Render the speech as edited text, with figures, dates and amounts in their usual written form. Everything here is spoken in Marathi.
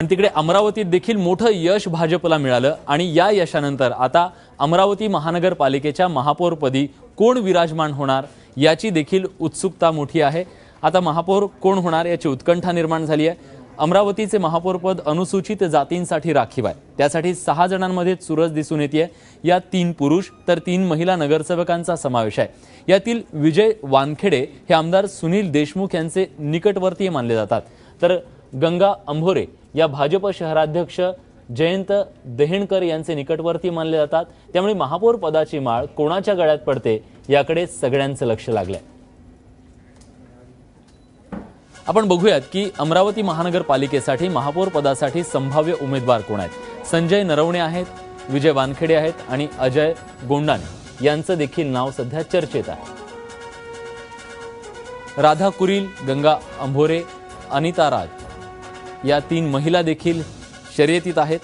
तिकडे अमरावतीत देखील मोठं यश भाजपला मिळालं आणि या यशानंतर आता अमरावती महानगरपालिकेच्या महापौरपदी कोण विराजमान होणार याची देखील उत्सुकता मोठी आहे। आता महापौर कोण होणार याची उत्कंठा निर्माण झाली आहे। अमरावतीचे महापौरपद अनुसूचित जातींसाठी राखीव आहे। त्यासाठी 6 जणांमध्ये चुरस दिसून येते। या 3 पुरुष तर 3 महिला नगरसेवकांचा समावेश आहे। यातील विजय वानखेडे हे आमदार सुनील देशमुख यांचे निकटवर्तीय मानले जातात, तर गंगा अंभोरे या भाजप शहराध्यक्ष जयंत देहेणकर यांचे निकटवर्ती मानले जातात। त्यामुळे महापौर पदाची माळ कोणाच्या गळ्यात पडते याकडे सगळ्यांचं लक्ष लागलंय। आपण बघूयात की अमरावती महानगरपालिकेसाठी महापौर पदासाठी संभाव्य उमेदवार कोण आहेत। संजय नरवणे आहेत, विजय वानखेडे आहेत आणि अजय गोंडाने यांचं देखील नाव सध्या चर्चेत आहे। राधा कुरील, गंगा अंभोरे, अनिता राज या 3 महिला देखील शर्यतीत आहेत।